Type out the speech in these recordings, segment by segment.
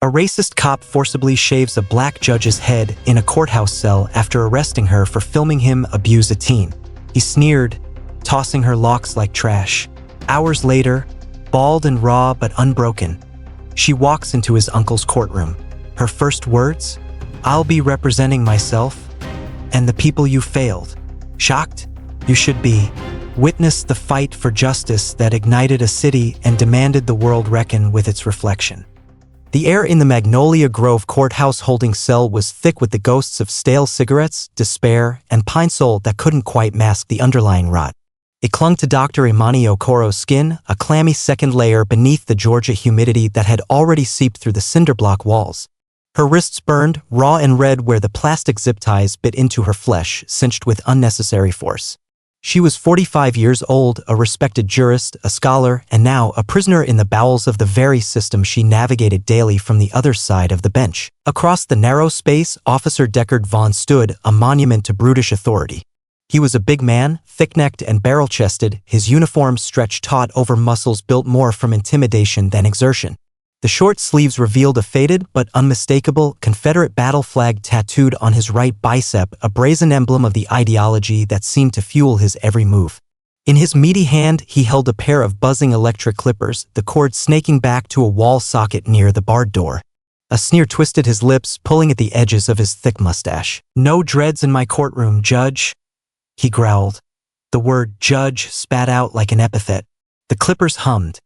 A racist cop forcibly shaves a black judge's head in a courthouse cell after arresting her for filming him abuse a teen. He sneered, tossing her locks like trash. Hours later, bald and raw but unbroken, she walks into his uncle's courtroom. Her first words? "I'll be representing myself and the people you failed." Shocked? You should be. Witnessed the fight for justice that ignited a city and demanded the world reckon with its reflection. The air in the Magnolia Grove courthouse holding cell was thick with the ghosts of stale cigarettes, despair, and pine sol that couldn't quite mask the underlying rot. It clung to Dr. Immani Okoro's skin, a clammy second layer beneath the Georgia humidity that had already seeped through the cinderblock walls. Her wrists burned, raw and red where the plastic zip ties bit into her flesh, cinched with unnecessary force. She was 45 years old, a respected jurist, a scholar, and now a prisoner in the bowels of the very system she navigated daily from the other side of the bench. Across the narrow space, Officer Vaughn stood, a monument to brutish authority. He was a big man, thick-necked and barrel-chested, his uniform stretched taut over muscles built more from intimidation than exertion. The short sleeves revealed a faded but unmistakable Confederate battle flag tattooed on his right bicep, a brazen emblem of the ideology that seemed to fuel his every move. In his meaty hand, he held a pair of buzzing electric clippers, the cord snaking back to a wall socket near the barred door. A sneer twisted his lips, pulling at the edges of his thick mustache. "No dreads in my courtroom, Judge," he growled. The word judge spat out like an epithet. The clippers hummed,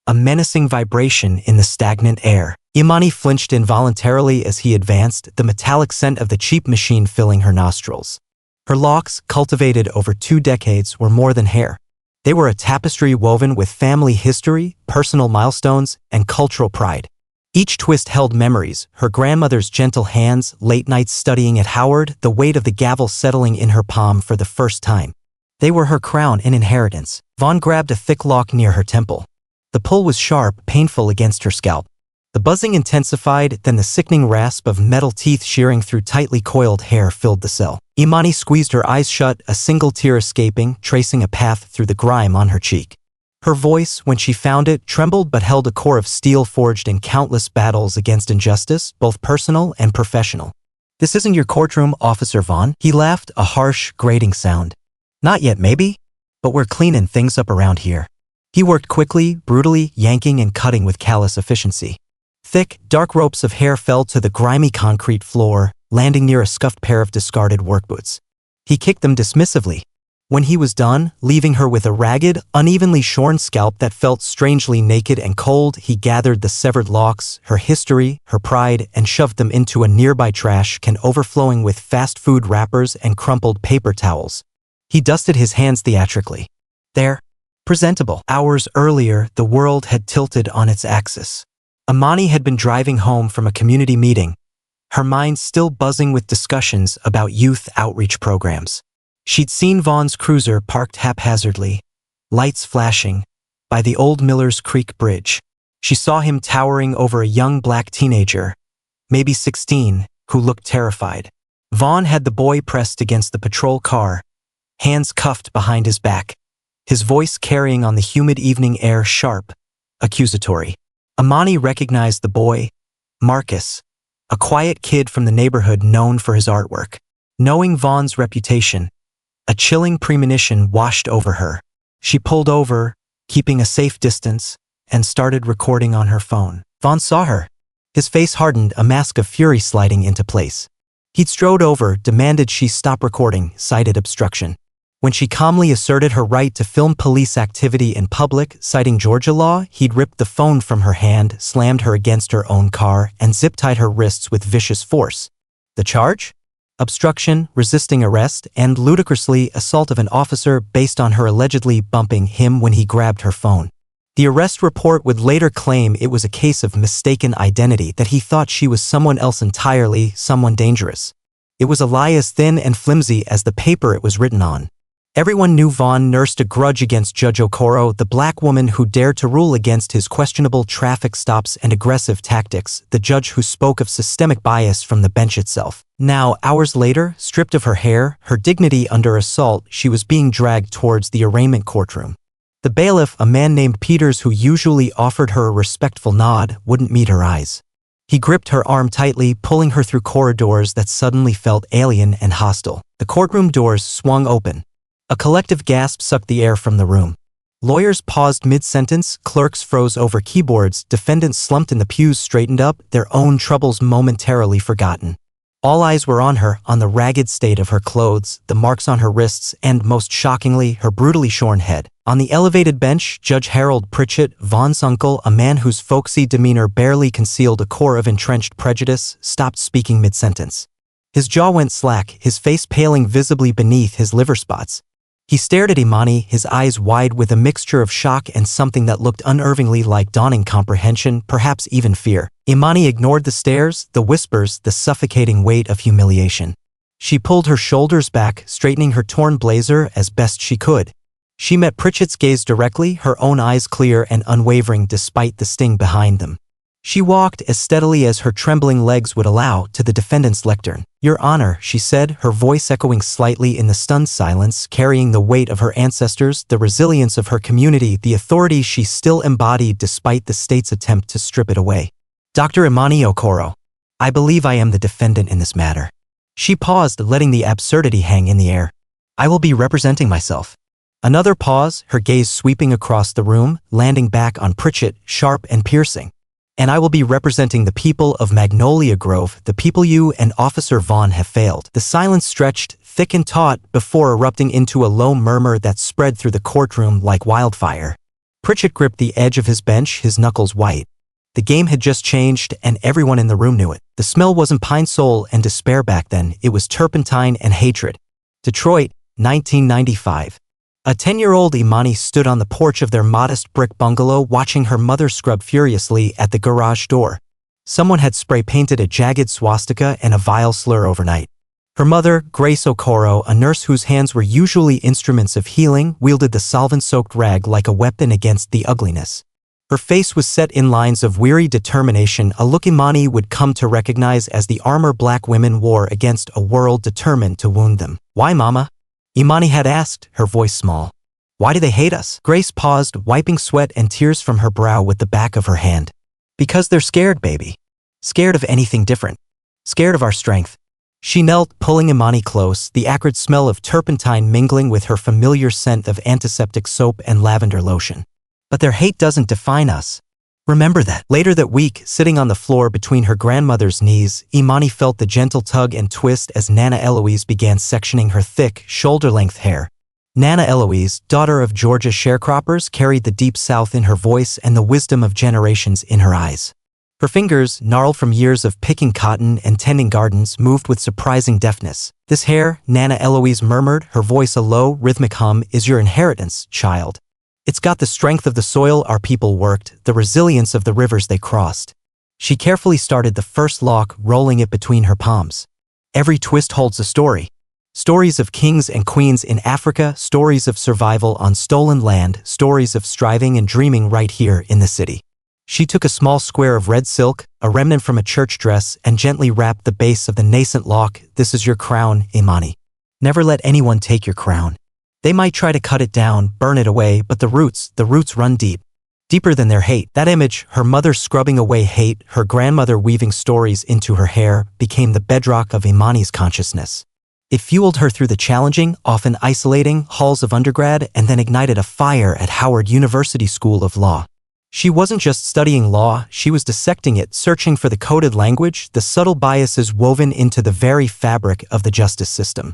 a menacing vibration in the stagnant air. Immani flinched involuntarily as he advanced, the metallic scent of the cheap machine filling her nostrils. Her locks, cultivated over 2 decades, were more than hair. They were a tapestry woven with family history, personal milestones, and cultural pride. Each twist held memories, her grandmother's gentle hands, late nights studying at Howard, the weight of the gavel settling in her palm for the first time. They were her crown and inheritance. Vaughn grabbed a thick lock near her temple. The pull was sharp, painful against her scalp. The buzzing intensified, then the sickening rasp of metal teeth shearing through tightly coiled hair filled the cell. Immani squeezed her eyes shut, a single tear escaping, tracing a path through the grime on her cheek. Her voice, when she found it, trembled but held a core of steel forged in countless battles against injustice, both personal and professional. "This isn't your courtroom, Officer Vaughn," he laughed, a harsh, grating sound. "Not yet, maybe? But we're cleaning things up around here." He worked quickly, brutally, yanking and cutting with callous efficiency. Thick, dark ropes of hair fell to the grimy concrete floor, landing near a scuffed pair of discarded work boots. He kicked them dismissively. When he was done, leaving her with a ragged, unevenly shorn scalp that felt strangely naked and cold, he gathered the severed locks, her history, her pride, and shoved them into a nearby trash can overflowing with fast food wrappers and crumpled paper towels. He dusted his hands theatrically. There. Presentable. Hours earlier, the world had tilted on its axis. Immani had been driving home from a community meeting, her mind still buzzing with discussions about youth outreach programs. She'd seen Vaughn's cruiser parked haphazardly, lights flashing, by the old Miller's Creek Bridge. She saw him towering over a young black teenager, maybe 16, who looked terrified. Vaughn had the boy pressed against the patrol car, hands cuffed behind his back, his voice carrying on the humid evening air sharp, accusatory. Immani recognized the boy, Marcus, a quiet kid from the neighborhood known for his artwork. Knowing Vaughn's reputation, a chilling premonition washed over her. She pulled over, keeping a safe distance, and started recording on her phone. Vaughn saw her. His face hardened, a mask of fury sliding into place. He'd strode over, demanded she stop recording, cited obstruction. When she calmly asserted her right to film police activity in public, citing Georgia law, he'd ripped the phone from her hand, slammed her against her own car, and zip-tied her wrists with vicious force. The charge? Obstruction, resisting arrest, and ludicrously assault of an officer based on her allegedly bumping him when he grabbed her phone. The arrest report would later claim it was a case of mistaken identity, that he thought she was someone else entirely, someone dangerous. It was a lie as thin and flimsy as the paper it was written on. Everyone knew Vaughn nursed a grudge against Judge Okoro, the black woman who dared to rule against his questionable traffic stops and aggressive tactics, the judge who spoke of systemic bias from the bench itself. Now, hours later, stripped of her hair, her dignity under assault, she was being dragged towards the arraignment courtroom. The bailiff, a man named Peters who usually offered her a respectful nod, wouldn't meet her eyes. He gripped her arm tightly, pulling her through corridors that suddenly felt alien and hostile. The courtroom doors swung open. A collective gasp sucked the air from the room. Lawyers paused mid-sentence, clerks froze over keyboards, defendants slumped in the pews straightened up, their own troubles momentarily forgotten. All eyes were on her, on the ragged state of her clothes, the marks on her wrists, and, most shockingly, her brutally shorn head. On the elevated bench, Judge Harold Pritchett, Vaughn's uncle, a man whose folksy demeanor barely concealed a core of entrenched prejudice, stopped speaking mid-sentence. His jaw went slack, his face paling visibly beneath his liver spots. He stared at Immani, his eyes wide with a mixture of shock and something that looked unnervingly like dawning comprehension, perhaps even fear. Immani ignored the stares, the whispers, the suffocating weight of humiliation. She pulled her shoulders back, straightening her torn blazer as best she could. She met Pritchett's gaze directly, her own eyes clear and unwavering despite the sting behind them. She walked as steadily as her trembling legs would allow to the defendant's lectern. "Your Honor," she said, her voice echoing slightly in the stunned silence, carrying the weight of her ancestors, the resilience of her community, the authority she still embodied despite the state's attempt to strip it away. "Dr. Immani Okoro, I believe I am the defendant in this matter." She paused, letting the absurdity hang in the air. "I will be representing myself." Another pause, her gaze sweeping across the room, landing back on Pritchett, sharp and piercing. "And I will be representing the people of Magnolia Grove, the people you and Officer Vaughn have failed." The silence stretched, thick and taut, before erupting into a low murmur that spread through the courtroom like wildfire. Pritchett gripped the edge of his bench, his knuckles white. The game had just changed, and everyone in the room knew it. The smell wasn't pine sol and despair back then, it was turpentine and hatred. Detroit, 1995. A 10-year-old Immani stood on the porch of their modest brick bungalow watching her mother scrub furiously at the garage door. Someone had spray-painted a jagged swastika and a vile slur overnight. Her mother, Grace Okoro, a nurse whose hands were usually instruments of healing, wielded the solvent-soaked rag like a weapon against the ugliness. Her face was set in lines of weary determination, a look Immani would come to recognize as the armor black women wore against a world determined to wound them. "Why, Mama?" Immani had asked, her voice small. "Why do they hate us?" Grace paused, wiping sweat and tears from her brow with the back of her hand. "Because they're scared, baby. Scared of anything different. Scared of our strength." She knelt, pulling Immani close, the acrid smell of turpentine mingling with her familiar scent of antiseptic soap and lavender lotion. "But their hate doesn't define us. Remember that." Later that week, sitting on the floor between her grandmother's knees, Immani felt the gentle tug and twist as Nana Eloise began sectioning her thick, shoulder-length hair. Nana Eloise, daughter of Georgia sharecroppers, carried the deep South in her voice and the wisdom of generations in her eyes. Her fingers, gnarled from years of picking cotton and tending gardens, moved with surprising deftness. "This hair," Nana Eloise murmured, her voice a low, rhythmic hum, "is your inheritance, child. It's got the strength of the soil our people worked, the resilience of the rivers they crossed." She carefully started the first lock, rolling it between her palms. "Every twist holds a story. Stories of kings and queens in Africa, stories of survival on stolen land, stories of striving and dreaming right here in the city." She took a small square of red silk, a remnant from a church dress, and gently wrapped the base of the nascent lock. "This is your crown, Immani. Never let anyone take your crown. They might try to cut it down, burn it away, but the roots run deep. Deeper than their hate." That image, her mother scrubbing away hate, her grandmother weaving stories into her hair, became the bedrock of Immani's consciousness. It fueled her through the challenging, often isolating, halls of undergrad and then ignited a fire at Howard University School of Law. She wasn't just studying law, she was dissecting it, searching for the coded language, the subtle biases woven into the very fabric of the justice system.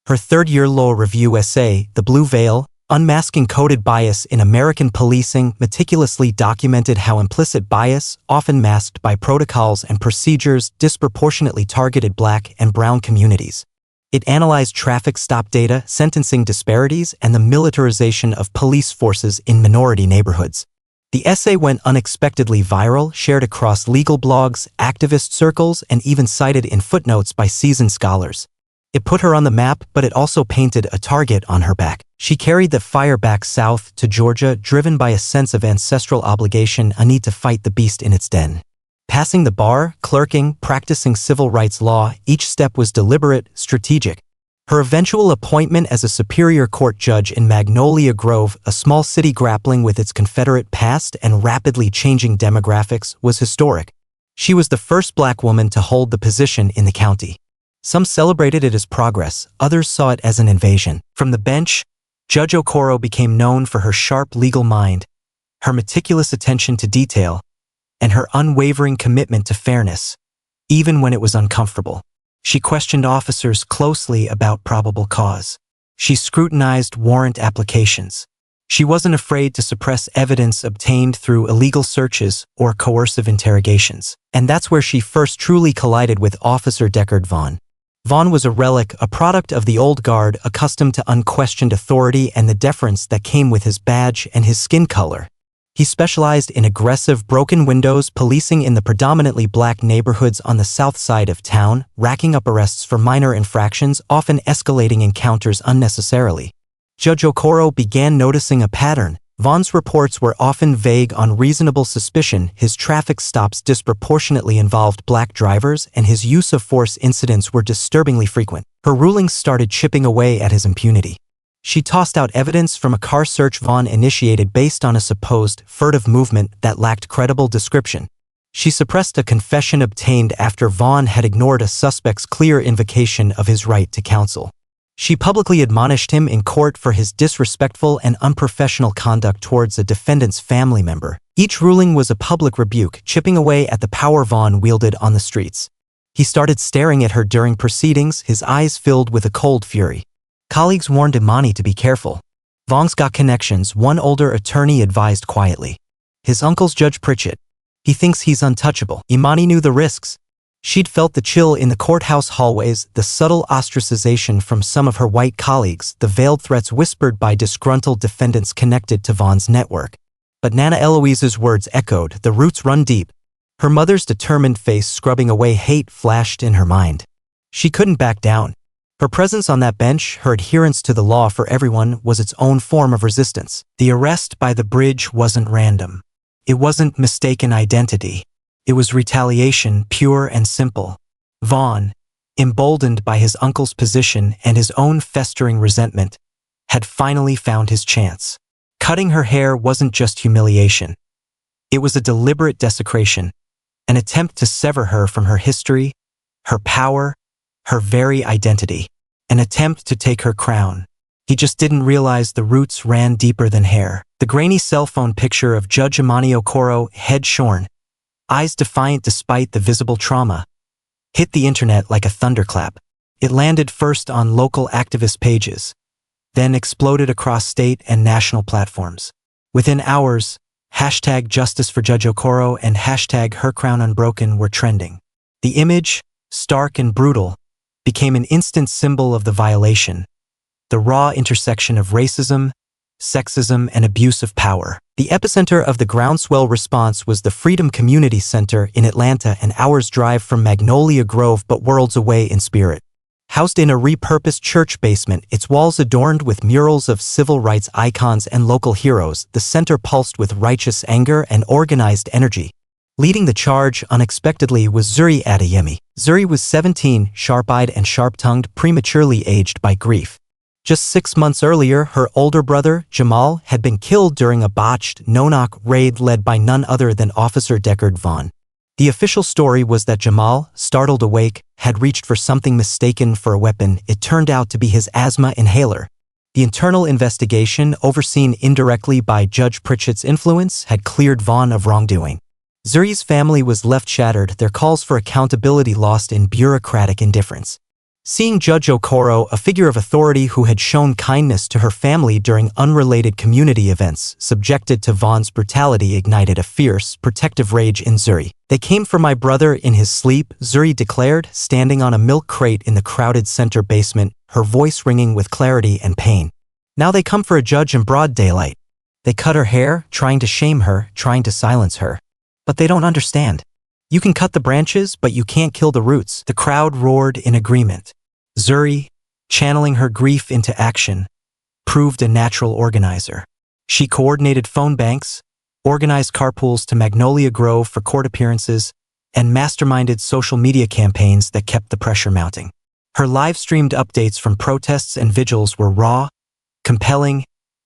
Her third-year law review essay, The Blue Veil, Unmasking Coded Bias in American Policing, meticulously documented how implicit bias, often masked by protocols and procedures, disproportionately targeted Black and brown communities. It analyzed traffic stop data, sentencing disparities, and the militarization of police forces in minority neighborhoods. The essay went unexpectedly viral, shared across legal blogs, activist circles, and even cited in footnotes by seasoned scholars. It put her on the map, but it also painted a target on her back. She carried the fire back south to Georgia, driven by a sense of ancestral obligation, a need to fight the beast in its den. Passing the bar, clerking, practicing civil rights law, each step was deliberate, strategic. Her eventual appointment as a Superior Court judge in Magnolia Grove, a small city grappling with its Confederate past and rapidly changing demographics, was historic. She was the first Black woman to hold the position in the county. Some celebrated it as progress, others saw it as an invasion. From the bench, Judge Okoro became known for her sharp legal mind, her meticulous attention to detail, and her unwavering commitment to fairness, even when it was uncomfortable. She questioned officers closely about probable cause. She scrutinized warrant applications. She wasn't afraid to suppress evidence obtained through illegal searches or coercive interrogations. And that's where she first truly collided with Officer Vaughn. Vaughn was a relic, a product of the old guard, accustomed to unquestioned authority and the deference that came with his badge and his skin color. He specialized in aggressive, broken windows, policing in the predominantly Black neighborhoods on the south side of town, racking up arrests for minor infractions, often escalating encounters unnecessarily. Judge Okoro began noticing a pattern. Vaughn's reports were often vague on reasonable suspicion, his traffic stops disproportionately involved Black drivers, and his use of force incidents were disturbingly frequent. Her rulings started chipping away at his impunity. She tossed out evidence from a car search Vaughn initiated based on a supposed furtive movement that lacked credible description. She suppressed a confession obtained after Vaughn had ignored a suspect's clear invocation of his right to counsel. She publicly admonished him in court for his disrespectful and unprofessional conduct towards a defendant's family member. Each ruling was a public rebuke, chipping away at the power Vaughn wielded on the streets. He started staring at her during proceedings, his eyes filled with a cold fury. Colleagues warned Immani to be careful. Vaughn's got connections, one older attorney advised quietly. His uncle's Judge Pritchett. He thinks he's untouchable. Immani knew the risks. She'd felt the chill in the courthouse hallways, the subtle ostracization from some of her white colleagues, the veiled threats whispered by disgruntled defendants connected to Vaughn's network. But Nana Eloise's words echoed, the roots run deep. Her mother's determined face scrubbing away hate flashed in her mind. She couldn't back down. Her presence on that bench, her adherence to the law for everyone, was its own form of resistance. The arrest by the bridge wasn't random. It wasn't mistaken identity. It was retaliation, pure and simple. Vaughn, emboldened by his uncle's position and his own festering resentment, had finally found his chance. Cutting her hair wasn't just humiliation. It was a deliberate desecration, an attempt to sever her from her history, her power, her very identity, an attempt to take her crown. He just didn't realize the roots ran deeper than hair. The grainy cell phone picture of Judge Immani Okoro, head shorn, eyes defiant despite the visible trauma, hit the internet like a thunderclap. It landed first on local activist pages, then exploded across state and national platforms. Within hours, hashtag JusticeForJudgeOkoro and hashtag HerCrownUnbroken were trending. The image, stark and brutal, became an instant symbol of the violation, the raw intersection of racism, sexism, and abuse of power. The epicenter of the groundswell response was the Freedom Community Center in Atlanta, an hour's drive from Magnolia Grove but worlds away in spirit. Housed in a repurposed church basement, its walls adorned with murals of civil rights icons and local heroes, the center pulsed with righteous anger and organized energy. Leading the charge unexpectedly was Zuri Adeyemi. Zuri was 17, sharp-eyed and sharp-tongued, prematurely aged by grief. Just 6 months earlier, her older brother, Jamal, had been killed during a botched, no-knock raid led by none other than Officer Vaughn. The official story was that Jamal, startled awake, had reached for something mistaken for a weapon. It turned out to be his asthma inhaler. The internal investigation, overseen indirectly by Judge Pritchett's influence, had cleared Vaughn of wrongdoing. Zuri's family was left shattered, their calls for accountability lost in bureaucratic indifference. Seeing Judge Okoro, a figure of authority who had shown kindness to her family during unrelated community events, subjected to Vaughn's brutality, ignited a fierce, protective rage in Zuri. "They came for my brother in his sleep," Zuri declared, standing on a milk crate in the crowded center basement, her voice ringing with clarity and pain. "Now they come for a judge in broad daylight. They cut her hair, trying to shame her, trying to silence her. But they don't understand. You can cut the branches, but you can't kill the roots." The crowd roared in agreement. Zuri, channeling her grief into action, proved a natural organizer. She coordinated phone banks, organized carpools to Magnolia Grove for court appearances, and masterminded social media campaigns that kept the pressure mounting. Her live-streamed updates from protests and vigils were raw, compelling,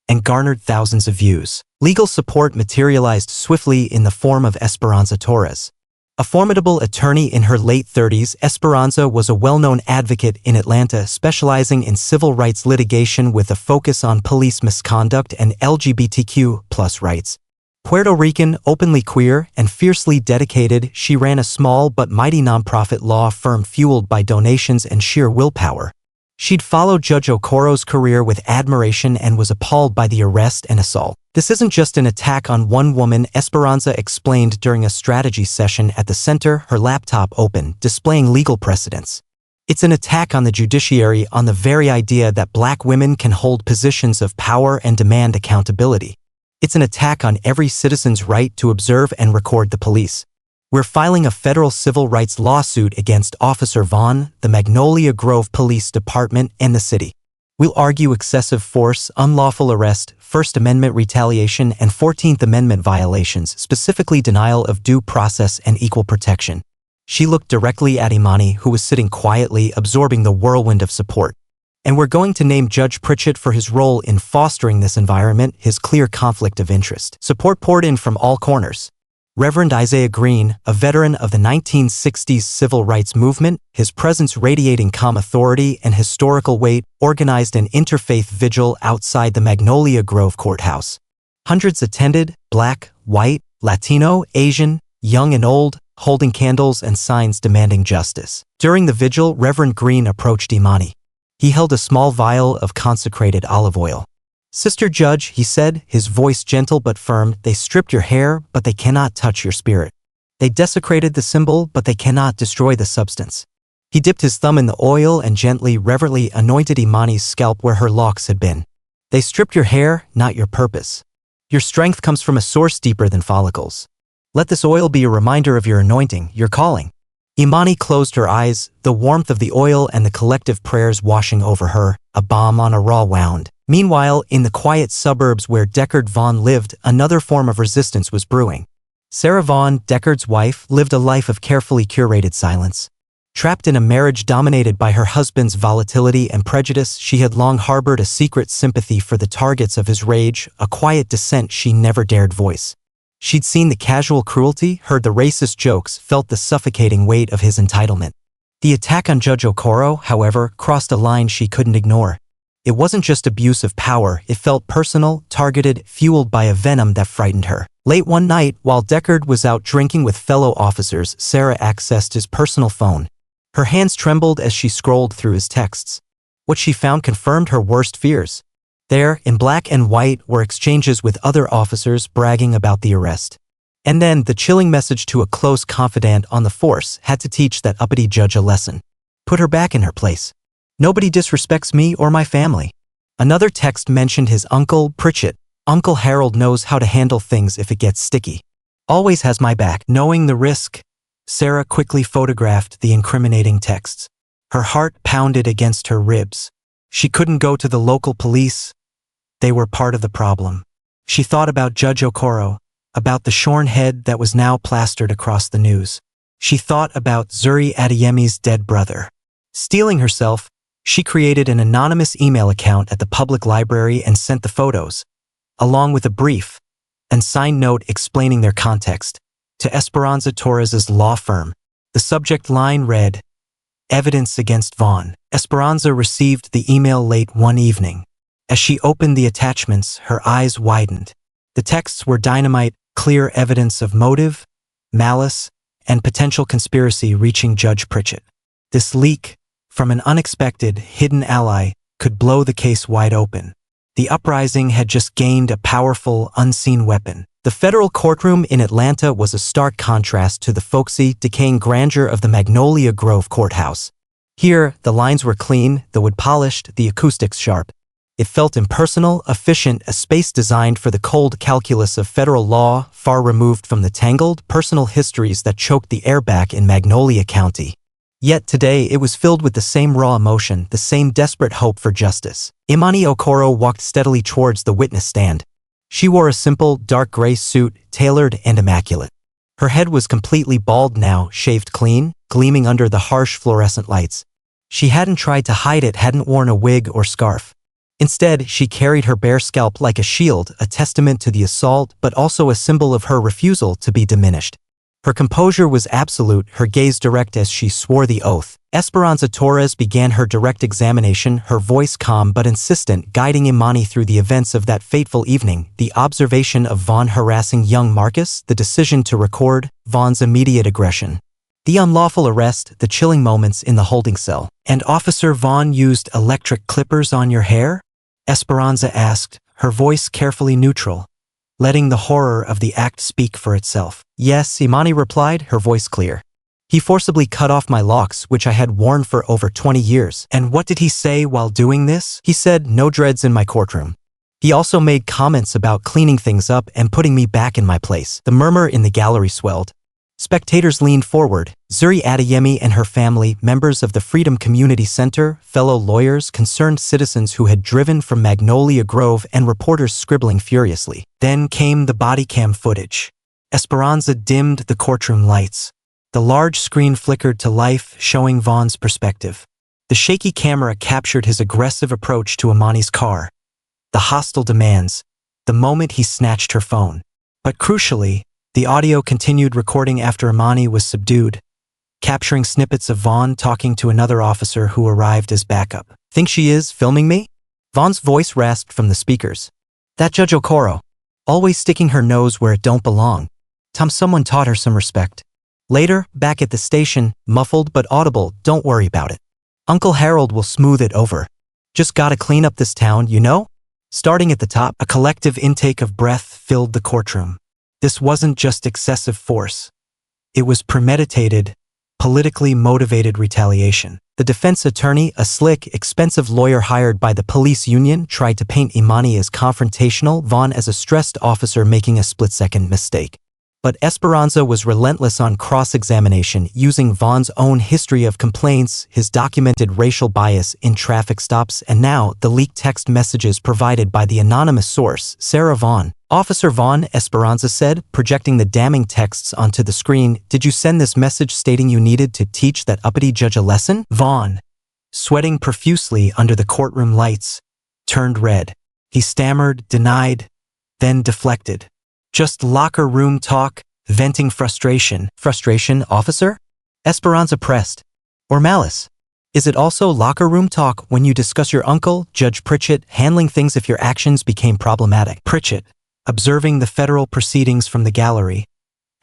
and garnered thousands of views. Legal support materialized swiftly in the form of Esperanza Torres, A formidable attorney in her late 30s, Esperanza was a well-known advocate in Atlanta specializing in civil rights litigation with a focus on police misconduct and LGBTQ+ rights. Puerto Rican, openly queer, and fiercely dedicated, she ran a small but mighty nonprofit law firm fueled by donations and sheer willpower. She'd followed Judge Okoro's career with admiration and was appalled by the arrest and assault. "This isn't just an attack on one woman," Esperanza explained during a strategy session at the center, her laptop open, displaying legal precedents. "It's an attack on the judiciary, on the very idea that Black women can hold positions of power and demand accountability. It's an attack on every citizen's right to observe and record the police. We're filing a federal civil rights lawsuit against Officer Vaughn, the Magnolia Grove Police Department, and the city. We'll argue excessive force, unlawful arrest, First Amendment retaliation, and 14th Amendment violations, specifically denial of due process and equal protection." She looked directly at Immani, who was sitting quietly, absorbing the whirlwind of support. "And we're going to name Judge Pritchett for his role in fostering this environment, his clear conflict of interest." Support poured in from all corners. Reverend Isaiah Green, a veteran of the 1960s civil rights movement, his presence radiating calm authority and historical weight, organized an interfaith vigil outside the Magnolia Grove courthouse. Hundreds attended, Black, white, Latino, Asian, young and old, holding candles and signs demanding justice. During the vigil, Reverend Green approached Immani. He held a small vial of consecrated olive oil. "Sister Judge," he said, his voice gentle but firm, "they stripped your hair, but they cannot touch your spirit. They desecrated the symbol, but they cannot destroy the substance." He dipped his thumb in the oil and gently, reverently anointed Immani's scalp where her locks had been. "They stripped your hair, not your purpose. Your strength comes from a source deeper than follicles. Let this oil be a reminder of your anointing, your calling." Immani closed her eyes, the warmth of the oil and the collective prayers washing over her, a balm on a raw wound. Meanwhile, in the quiet suburbs where Deckard Vaughn lived, another form of resistance was brewing. Sarah Vaughn, Deckard's wife, lived a life of carefully curated silence. Trapped in a marriage dominated by her husband's volatility and prejudice, she had long harbored a secret sympathy for the targets of his rage, a quiet dissent she never dared voice. She'd seen the casual cruelty, heard the racist jokes, felt the suffocating weight of his entitlement. The attack on Judge Okoro, however, crossed a line she couldn't ignore. It wasn't just abuse of power, it felt personal, targeted, fueled by a venom that frightened her. Late one night, while Deckard was out drinking with fellow officers, Sarah accessed his personal phone. Her hands trembled as she scrolled through his texts. What she found confirmed her worst fears. There, in black and white, were exchanges with other officers bragging about the arrest. And then, the chilling message to a close confidant on the force had to teach that uppity judge a lesson. Put her back in her place. Nobody disrespects me or my family. Another text mentioned his uncle, Pritchett. Uncle Harold knows how to handle things if it gets sticky. Always has my back. Knowing the risk, Sarah quickly photographed the incriminating texts. Her heart pounded against her ribs. She couldn't go to the local police. They were part of the problem. She thought about Judge Okoro, about the shorn head that was now plastered across the news. She thought about Zuri Adeyemi's dead brother. Steeling herself, she created an anonymous email account at the public library and sent the photos, along with a brief and signed note explaining their context, to Esperanza Torres's law firm. The subject line read, "Evidence against Vaughn." Esperanza received the email late one evening. As she opened the attachments, her eyes widened. The texts were dynamite, clear evidence of motive, malice, and potential conspiracy reaching Judge Pritchett. This leak, from an unexpected, hidden ally, could blow the case wide open. The Uprising had just gained a powerful, unseen weapon. The federal courtroom in Atlanta was a stark contrast to the folksy, decaying grandeur of the Magnolia Grove courthouse. Here, the lines were clean, the wood polished, the acoustics sharp. It felt impersonal, efficient, a space designed for the cold calculus of federal law, far removed from the tangled, personal histories that choked the air back in Magnolia County. Yet today it was filled with the same raw emotion, the same desperate hope for justice. Immani Okoro walked steadily towards the witness stand. She wore a simple, dark gray suit, tailored and immaculate. Her head was completely bald now, shaved clean, gleaming under the harsh fluorescent lights. She hadn't tried to hide it, hadn't worn a wig or scarf. Instead, she carried her bare scalp like a shield, a testament to the assault, but also a symbol of her refusal to be diminished. Her composure was absolute, her gaze direct as she swore the oath. Esperanza Torres began her direct examination, her voice calm but insistent, guiding Immani through the events of that fateful evening, the observation of Vaughn harassing young Marcus, the decision to record, Vaughn's immediate aggression, the unlawful arrest, the chilling moments in the holding cell. "And Officer Vaughn used electric clippers on your hair?" Esperanza asked, her voice carefully neutral, letting the horror of the act speak for itself. "Yes," Immani replied, her voice clear. "He forcibly cut off my locks, which I had worn for over 20 years. And what did he say while doing this?" "He said, 'No dreads in my courtroom.' He also made comments about cleaning things up and putting me back in my place." The murmur in the gallery swelled. Spectators leaned forward. Zuri Adeyemi and her family, members of the Freedom Community Center, fellow lawyers, concerned citizens who had driven from Magnolia Grove, and reporters scribbling furiously. Then came the body cam footage. Esperanza dimmed the courtroom lights. The large screen flickered to life, showing Vaughn's perspective. The shaky camera captured his aggressive approach to Immani's car, the hostile demands, the moment he snatched her phone. But crucially, the audio continued recording after Immani was subdued, capturing snippets of Vaughn talking to another officer who arrived as backup. "Think she is filming me?" Vaughn's voice rasped from the speakers. "That Judge Okoro, always sticking her nose where it don't belong. Someone taught her some respect." Later, back at the station, muffled but audible, "Don't worry about it. Uncle Harold will smooth it over. Just gotta clean up this town, you know?" Starting at the top, a collective intake of breath filled the courtroom. This wasn't just excessive force. It was premeditated, politically motivated retaliation. The defense attorney, a slick, expensive lawyer hired by the police union, tried to paint Immani as confrontational, Vaughn as a stressed officer making a split-second mistake. But Esperanza was relentless on cross-examination, using Vaughn's own history of complaints, his documented racial bias in traffic stops, and now the leaked text messages provided by the anonymous source, Sarah Vaughn. "Officer Vaughn," Esperanza said, projecting the damning texts onto the screen, "did you send this message stating you needed to teach that uppity judge a lesson?" Vaughn, sweating profusely under the courtroom lights, turned red. He stammered, denied, then deflected. "Just locker room talk, venting frustration." "Frustration, officer?" Esperanza pressed. "Or malice? Is it also locker room talk when you discuss your uncle, Judge Pritchett, handling things if your actions became problematic?" Pritchett, observing the federal proceedings from the gallery,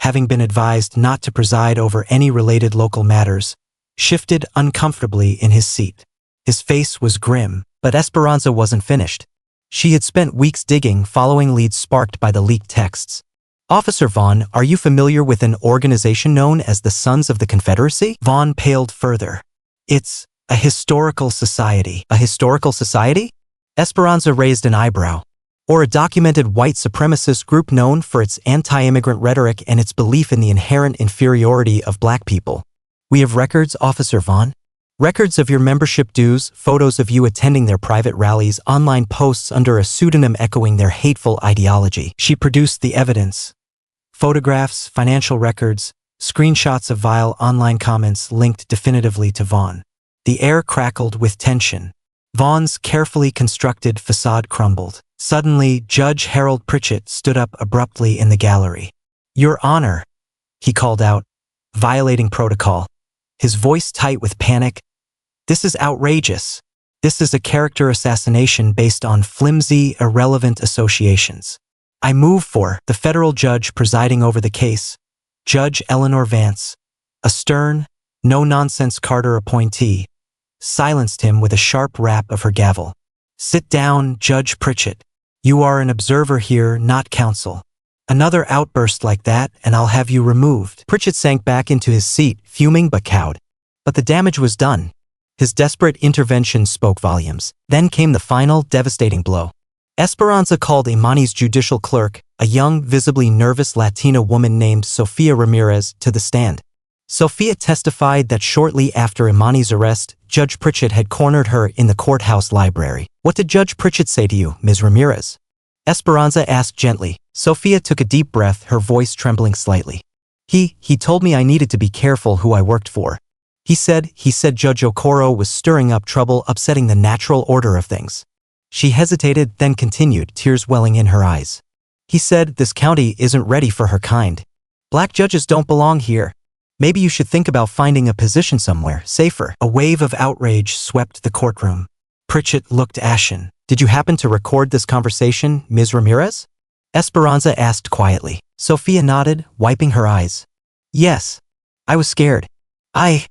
having been advised not to preside over any related local matters, shifted uncomfortably in his seat. His face was grim, but Esperanza wasn't finished. She had spent weeks digging, following leads sparked by the leaked texts. "Officer Vaughn, are you familiar with an organization known as the Sons of the Confederacy?" Vaughn paled further. "It's a historical society." "A historical society?" Esperanza raised an eyebrow. "Or a documented white supremacist group known for its anti-immigrant rhetoric and its belief in the inherent inferiority of black people." "We have records, Officer Vaughn. Records of your membership dues, photos of you attending their private rallies, online posts under a pseudonym echoing their hateful ideology." She produced the evidence. Photographs, financial records, screenshots of vile online comments linked definitively to Vaughn. The air crackled with tension. Vaughn's carefully constructed facade crumbled. Suddenly, Judge Harold Pritchett stood up abruptly in the gallery. "Your Honor," he called out, violating protocol, his voice tight with panic. "This is outrageous. This is a character assassination based on flimsy, irrelevant associations. I move for." The federal judge presiding over the case, Judge Eleanor Vance, a stern, no-nonsense Carter appointee, silenced him with a sharp rap of her gavel. "Sit down, Judge Pritchett. You are an observer here, not counsel. Another outburst like that, and I'll have you removed." Pritchett sank back into his seat, fuming but cowed. But the damage was done. His desperate intervention spoke volumes. Then came the final, devastating blow. Esperanza called Immani's judicial clerk, a young, visibly nervous Latina woman named Sofia Ramirez, to the stand. Sofia testified that shortly after Immani's arrest, Judge Pritchett had cornered her in the courthouse library. "What did Judge Pritchett say to you, Ms. Ramirez?" Esperanza asked gently. Sofia took a deep breath, her voice trembling slightly. He told me I needed to be careful who I worked for. He said Judge Okoro was stirring up trouble, upsetting the natural order of things." She hesitated, then continued, tears welling in her eyes. "He said this county isn't ready for her kind. Black judges don't belong here. Maybe you should think about finding a position somewhere safer. A wave of outrage swept the courtroom. Pritchett looked ashen. Did you happen to record this conversation, Ms. Ramirez? Esperanza asked quietly. Sophia nodded, wiping her eyes. Yes. I was scared. I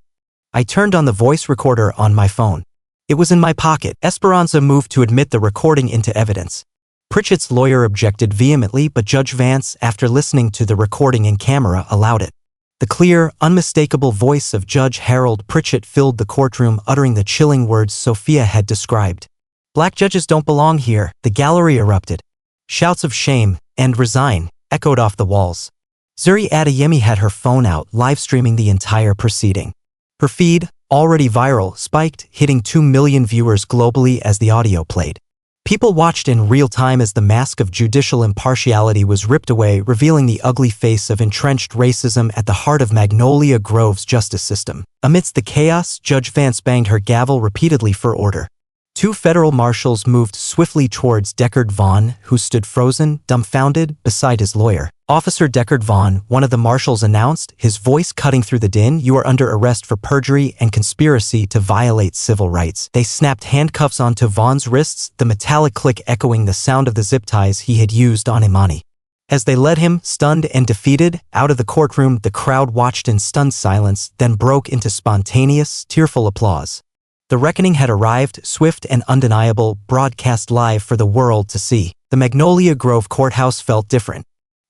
turned on the voice recorder on my phone. It was in my pocket. Esperanza moved to admit the recording into evidence. Pritchett's lawyer objected vehemently, but Judge Vance, after listening to the recording in camera, allowed it. The clear, unmistakable voice of Judge Harold Pritchett filled the courtroom, uttering the chilling words Sophia had described. Black judges don't belong here. The gallery erupted. Shouts of shame and resign echoed off the walls. Zuri Adeyemi had her phone out, live-streaming the entire proceeding. Her feed, already viral, spiked, hitting 2 million viewers globally as the audio played. People watched in real time as the mask of judicial impartiality was ripped away, revealing the ugly face of entrenched racism at the heart of Magnolia Grove's justice system. Amidst the chaos, Judge Vance banged her gavel repeatedly for order. 2 federal marshals moved swiftly towards Deckard Vaughn, who stood frozen, dumbfounded, beside his lawyer. Officer Deckard Vaughn, one of the marshals announced, his voice cutting through the din, "You are under arrest for perjury and conspiracy to violate civil rights." They snapped handcuffs onto Vaughn's wrists, the metallic click echoing the sound of the zip ties he had used on Immani. As they led him, stunned and defeated, out of the courtroom, the crowd watched in stunned silence, then broke into spontaneous, tearful applause. The reckoning had arrived, swift and undeniable, broadcast live for the world to see. The Magnolia Grove courthouse felt different.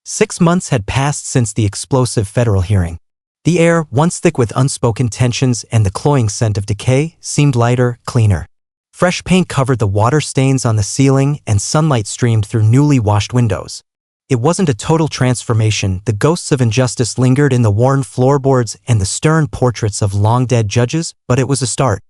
6 months had passed since the explosive federal hearing. The air, once thick with unspoken tensions and the cloying scent of decay, seemed lighter, cleaner. Fresh paint covered the water stains on the ceiling and sunlight streamed through newly washed windows. It wasn't a total transformation. The ghosts of injustice lingered in the worn floorboards and the stern portraits of long-dead judges, but it was a start.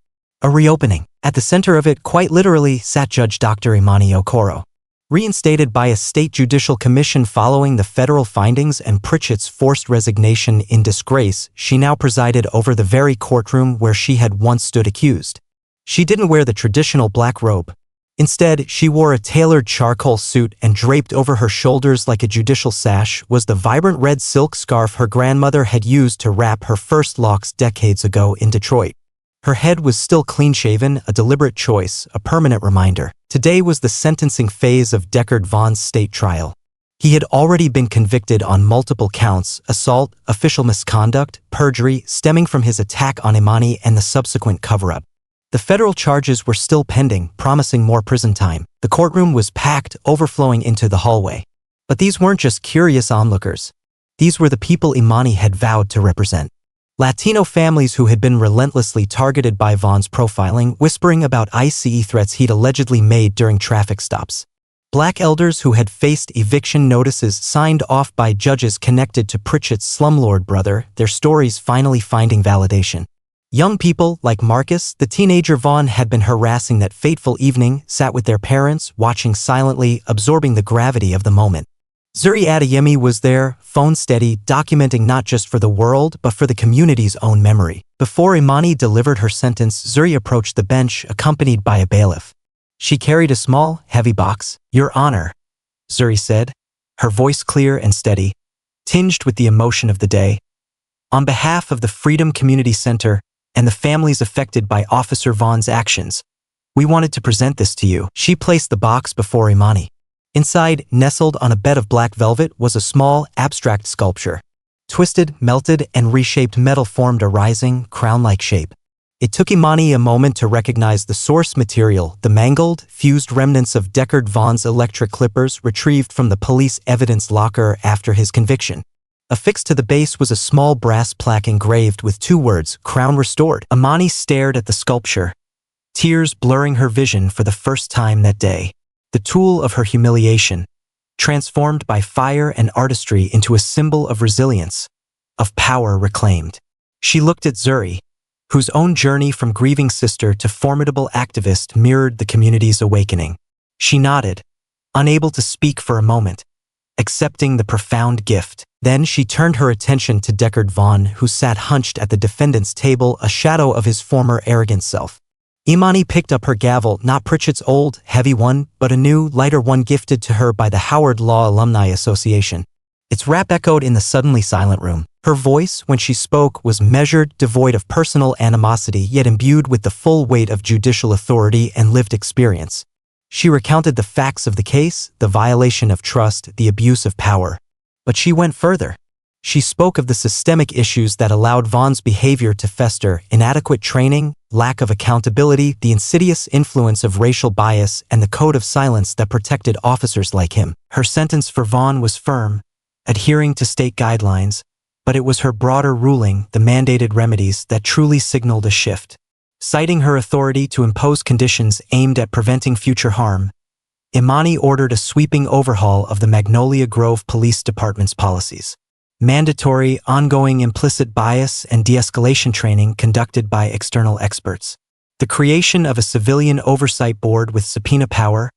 A reopening. At the center of it, quite literally, sat Judge Dr. Immani Okoro. Reinstated by a state judicial commission following the federal findings and Pritchett's forced resignation in disgrace, she now presided over the very courtroom where she had once stood accused. She didn't wear the traditional black robe. Instead, she wore a tailored charcoal suit, and draped over her shoulders like a judicial sash was the vibrant red silk scarf her grandmother had used to wrap her first locks decades ago in Detroit. Her head was still clean-shaven, a deliberate choice, a permanent reminder. Today was the sentencing phase of Deckard Vaughn's state trial. He had already been convicted on multiple counts: assault, official misconduct, perjury, stemming from his attack on Immani and the subsequent cover-up. The federal charges were still pending, promising more prison time. The courtroom was packed, overflowing into the hallway. But these weren't just curious onlookers. These were the people Immani had vowed to represent. Latino families who had been relentlessly targeted by Vaughn's profiling, whispering about ICE threats he'd allegedly made during traffic stops. Black elders who had faced eviction notices signed off by judges connected to Pritchett's slumlord brother, their stories finally finding validation. Young people, like Marcus, the teenager Vaughn had been harassing that fateful evening, sat with their parents, watching silently, absorbing the gravity of the moment. Zuri Adeyemi was there, phone steady, documenting not just for the world, but for the community's own memory. Before Immani delivered her sentence, Zuri approached the bench, accompanied by a bailiff. She carried a small, heavy box. "Your Honor," Zuri said, her voice clear and steady, tinged with the emotion of the day. "On behalf of the Freedom Community Center and the families affected by Officer Vaughn's actions, we wanted to present this to you." She placed the box before Immani. Inside, nestled on a bed of black velvet, was a small, abstract sculpture. Twisted, melted, and reshaped metal formed a rising, crown-like shape. It took Immani a moment to recognize the source material, the mangled, fused remnants of Deckard Vaughn's electric clippers retrieved from the police evidence locker after his conviction. Affixed to the base was a small brass plaque engraved with 2 words, "Crown Restored." Immani stared at the sculpture, tears blurring her vision for the first time that day. The tool of her humiliation, transformed by fire and artistry into a symbol of resilience, of power reclaimed. She looked at Zuri, whose own journey from grieving sister to formidable activist mirrored the community's awakening. She nodded, unable to speak for a moment, accepting the profound gift. Then she turned her attention to Deckard Vaughn, who sat hunched at the defendant's table, a shadow of his former arrogant self. Immani picked up her gavel, not Pritchett's old, heavy one, but a new, lighter one gifted to her by the Howard Law Alumni Association. Its rap echoed in the suddenly silent room. Her voice, when she spoke, was measured, devoid of personal animosity, yet imbued with the full weight of judicial authority and lived experience. She recounted the facts of the case, the violation of trust, the abuse of power. But she went further. She spoke of the systemic issues that allowed Vaughn's behavior to fester: inadequate training, lack of accountability, the insidious influence of racial bias, and the code of silence that protected officers like him. Her sentence for Vaughn was firm, adhering to state guidelines, but it was her broader ruling, the mandated remedies, that truly signaled a shift. Citing her authority to impose conditions aimed at preventing future harm, Immani ordered a sweeping overhaul of the Magnolia Grove Police Department's policies. Mandatory, ongoing implicit bias and de-escalation training conducted by external experts. The creation of a civilian oversight board with subpoena power,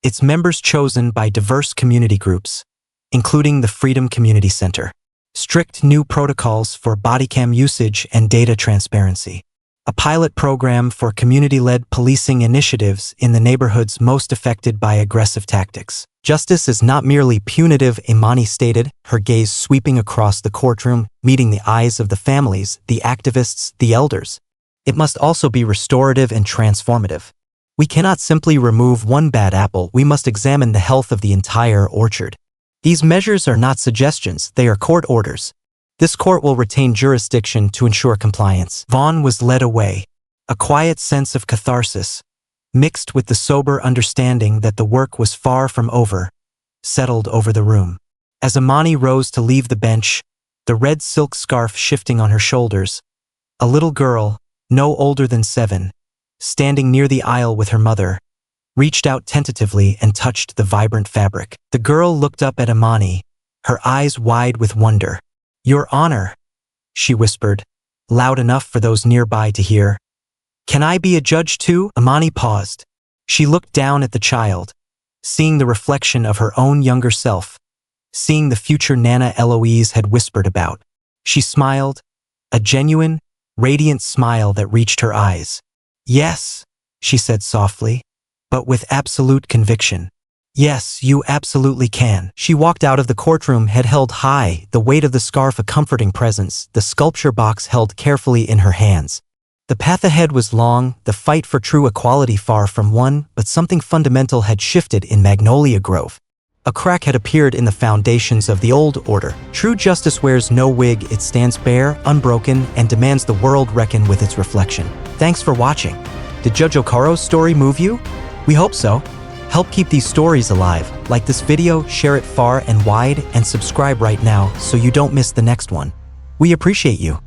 its members chosen by diverse community groups, including the Freedom Community Center. Strict new protocols for bodycam usage and data transparency. A pilot program for community-led policing initiatives in the neighborhoods most affected by aggressive tactics. Justice is not merely punitive, Immani stated, her gaze sweeping across the courtroom, meeting the eyes of the families, the activists, the elders. It must also be restorative and transformative. We cannot simply remove one bad apple, we must examine the health of the entire orchard. These measures are not suggestions, they are court orders. This court will retain jurisdiction to ensure compliance. Vaughn was led away. A quiet sense of catharsis, mixed with the sober understanding that the work was far from over, settled over the room. As Immani rose to leave the bench, the red silk scarf shifting on her shoulders, a little girl, no older than 7, standing near the aisle with her mother, reached out tentatively and touched the vibrant fabric. The girl looked up at Immani, her eyes wide with wonder. "Your Honor," she whispered, loud enough for those nearby to hear. "Can I be a judge too?" Immani paused. She looked down at the child, seeing the reflection of her own younger self, seeing the future Nana Eloise had whispered about. She smiled, a genuine, radiant smile that reached her eyes. "Yes," she said softly, but with absolute conviction. "Yes, you absolutely can." She walked out of the courtroom, head held high, the weight of the scarf a comforting presence, the sculpture box held carefully in her hands. The path ahead was long, the fight for true equality far from won, but something fundamental had shifted in Magnolia Grove. A crack had appeared in the foundations of the old order. True justice wears no wig, it stands bare, unbroken, and demands the world reckon with its reflection. Thanks for watching. Did Judge Okoro's story move you? We hope so. Help keep these stories alive. Like this video, share it far and wide, and subscribe right now so you don't miss the next one. We appreciate you.